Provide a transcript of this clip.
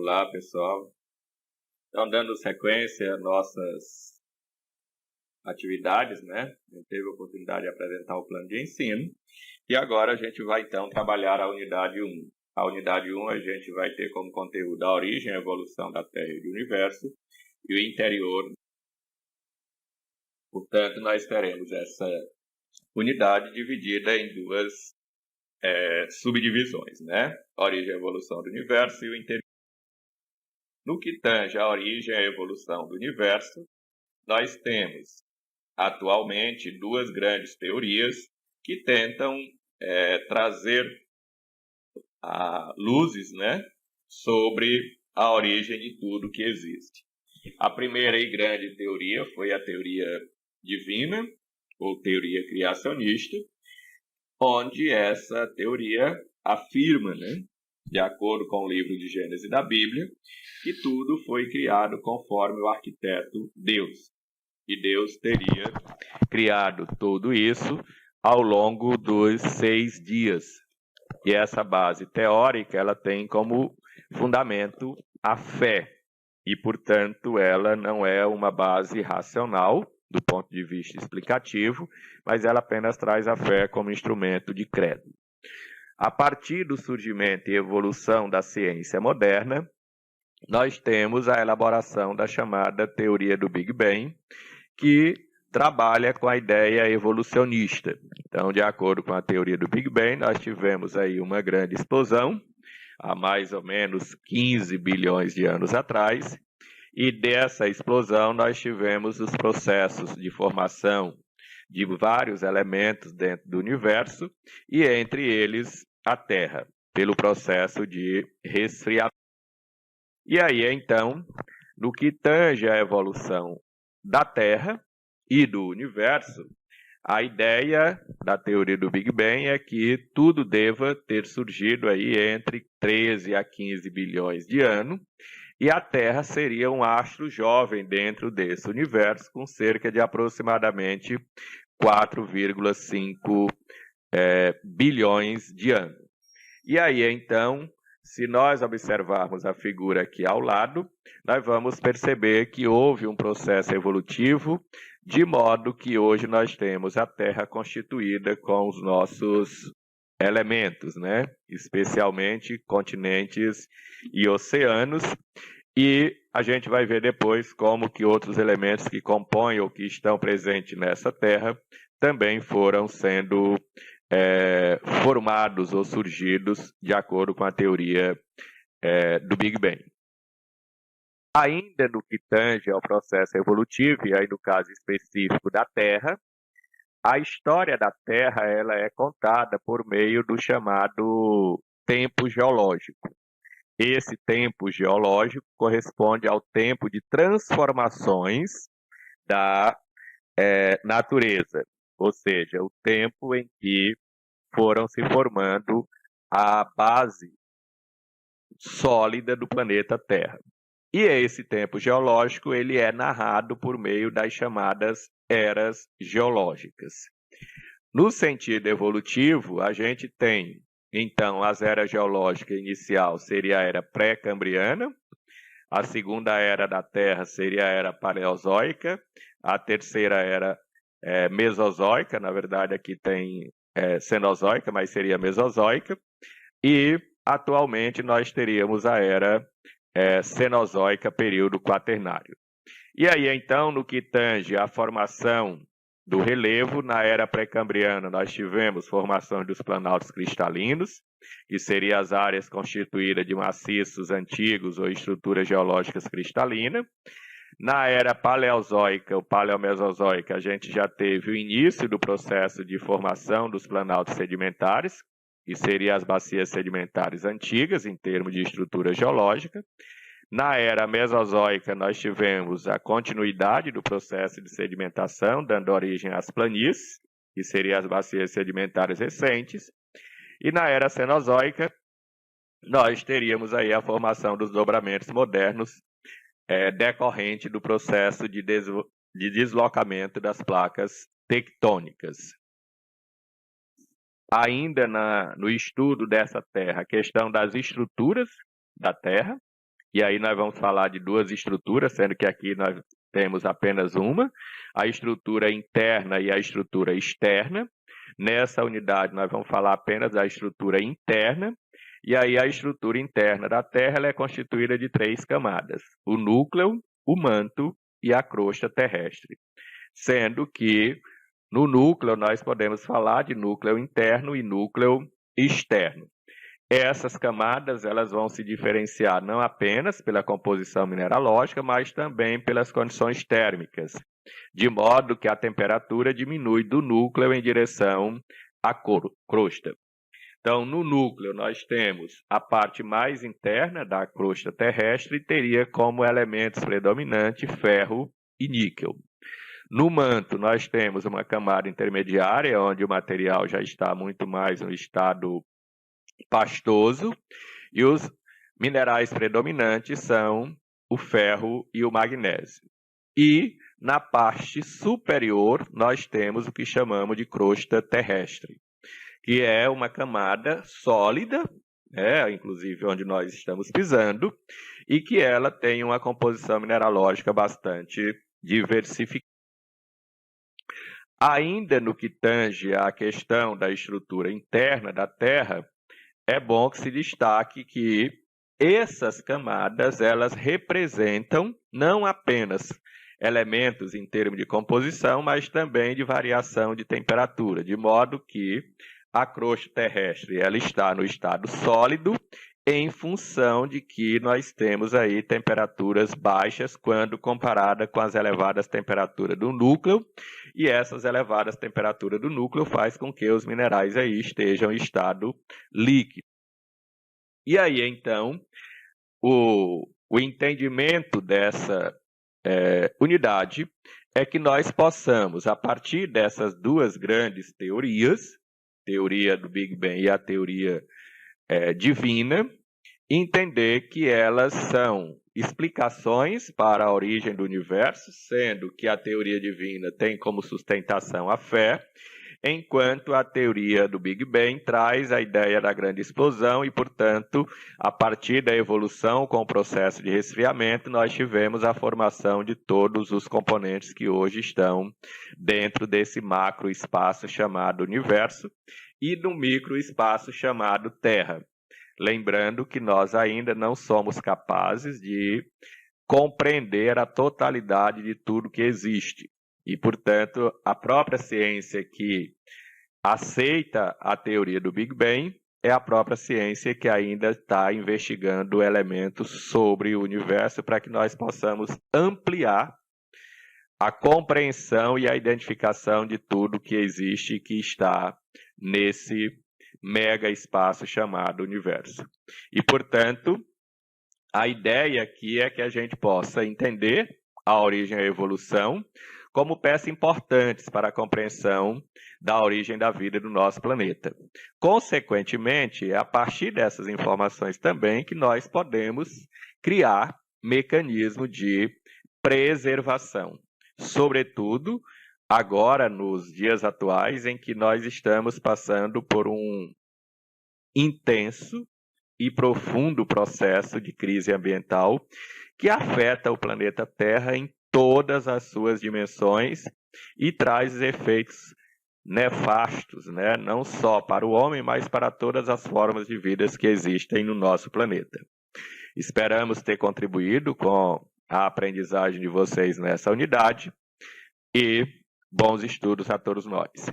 Olá, pessoal. Então, dando sequência às nossas atividades, né? A gente teve a oportunidade de apresentar o plano de ensino e agora a gente vai, então, trabalhar a unidade 1. A unidade 1 a gente vai ter como conteúdo a origem e a evolução da Terra e do Universo e o interior. Portanto, nós teremos essa unidade dividida em duas subdivisões, né? A origem e a evolução do Universo e o interior. No que tange a origem e a evolução do Universo, nós temos atualmente duas grandes teorias que tentam trazer luzes, né, sobre a origem de tudo que existe. A primeira e grande teoria foi a teoria divina, ou teoria criacionista, onde essa teoria afirma, né, de acordo com o livro de Gênesis da Bíblia, que tudo foi criado conforme o arquiteto Deus. E Deus teria criado tudo isso ao longo dos 6 dias. E essa base teórica, ela tem como fundamento a fé. E, portanto, ela não é uma base racional, do ponto de vista explicativo, mas ela apenas traz a fé como instrumento de credo. A partir do surgimento e evolução da ciência moderna, nós temos a elaboração da chamada teoria do Big Bang, que trabalha com a ideia evolucionista. Então, de acordo com a teoria do Big Bang, nós tivemos aí uma grande explosão, há mais ou menos 15 bilhões de anos atrás, e dessa explosão nós tivemos os processos de formação de vários elementos dentro do universo, e entre eles a Terra, pelo processo de resfriamento. E aí, então, no que tange a evolução da Terra e do universo, a ideia da teoria do Big Bang é que tudo deva ter surgido aí entre 13 a 15 bilhões de anos, e a Terra seria um astro jovem dentro desse universo, com cerca de aproximadamente 4,5 bilhões de anos. E aí, então, se nós observarmos a figura aqui ao lado, nós vamos perceber que houve um processo evolutivo, de modo que hoje nós temos a Terra constituída com os nossos elementos, né? Especialmente continentes e oceanos, e a gente vai ver depois como que outros elementos que compõem ou que estão presentes nessa Terra também foram sendo formados ou surgidos de acordo com a teoria do Big Bang. Ainda no que tange ao processo evolutivo, e aí no caso específico da Terra, a história da Terra ela é contada por meio do chamado tempo geológico. Esse tempo geológico corresponde ao tempo de transformações da natureza, ou seja, o tempo em que foram se formando a base sólida do planeta Terra. E esse tempo geológico ele é narrado por meio das chamadas eras geológicas. No sentido evolutivo, a gente tem, então, as eras geológicas inicial seria a era pré-cambriana, a segunda era da Terra seria a era paleozoica, a terceira era mesozoica, na verdade aqui tem cenozoica, mas seria mesozoica, e atualmente nós teríamos a era cenozoica, período quaternário. E aí, então, no que tange a formação do relevo, na era pré-cambriana nós tivemos formação dos planaltos cristalinos, que seriam as áreas constituídas de maciços antigos ou estruturas geológicas cristalinas. Na era paleozoica ou paleomesozoica, a gente já teve o início do processo de formação dos planaltos sedimentares, que seriam as bacias sedimentares antigas, em termos de estrutura geológica. Na era mesozoica, nós tivemos a continuidade do processo de sedimentação, dando origem às planícies, que seriam as bacias sedimentares recentes. E na era cenozoica, nós teríamos aí a formação dos dobramentos modernos, decorrente do processo de deslocamento das placas tectônicas. Ainda no estudo dessa Terra, a questão das estruturas da Terra, E aí nós vamos falar de duas estruturas, sendo que aqui nós temos apenas uma, a estrutura interna e a estrutura externa. Nessa unidade nós vamos falar apenas da estrutura interna, e aí a estrutura interna da Terra ela é constituída de 3 camadas: o núcleo, o manto e a crosta terrestre. Sendo que no núcleo nós podemos falar de núcleo interno e núcleo externo. Essas camadas elas vão se diferenciar não apenas pela composição mineralógica, mas também pelas condições térmicas, de modo que a temperatura diminui do núcleo em direção à crosta. Então, no núcleo, nós temos a parte mais interna da crosta terrestre e teria como elementos predominantes ferro e níquel. No manto, nós temos uma camada intermediária, onde o material já está muito mais no estado pastoso, e os minerais predominantes são o ferro e o magnésio. E na parte superior, nós temos o que chamamos de crosta terrestre, que é uma camada sólida, inclusive onde nós estamos pisando, e que ela tem uma composição mineralógica bastante diversificada. Ainda no que tange à questão da estrutura interna da Terra, é bom que se destaque que essas camadas elas representam não apenas elementos em termos de composição, mas também de variação de temperatura, de modo que a crosta terrestre ela está no estado sólido em função de que nós temos aí temperaturas baixas quando comparada com as elevadas temperaturas do núcleo, e essas elevadas temperaturas do núcleo faz com que os minerais aí estejam em estado líquido. E aí, então, o entendimento dessa unidade é que nós possamos, a partir dessas duas grandes teorias, teoria do Big Bang e a teoria divina, entender que elas são explicações para a origem do universo, sendo que a teoria divina tem como sustentação a fé, enquanto a teoria do Big Bang traz a ideia da grande explosão e, portanto, a partir da evolução com o processo de resfriamento, nós tivemos a formação de todos os componentes que hoje estão dentro desse macroespaço chamado universo e do microespaço chamado Terra. Lembrando que nós ainda não somos capazes de compreender a totalidade de tudo que existe. E, portanto, a própria ciência que aceita a teoria do Big Bang é a própria ciência que ainda está investigando elementos sobre o universo para que nós possamos ampliar a compreensão e a identificação de tudo que existe e que está nesse mega espaço chamado universo. E, portanto, a ideia aqui é que a gente possa entender a origem e a evolução como peças importantes para a compreensão da origem da vida do nosso planeta. Consequentemente, é a partir dessas informações também que nós podemos criar mecanismos de preservação, sobretudo agora nos dias atuais em que nós estamos passando por um intenso e profundo processo de crise ambiental que afeta o planeta Terra em todas as suas dimensões e traz efeitos nefastos, não só para o homem, mas para todas as formas de vida que existem no nosso planeta. Esperamos ter contribuído com a aprendizagem de vocês nessa unidade e bons estudos a todos nós.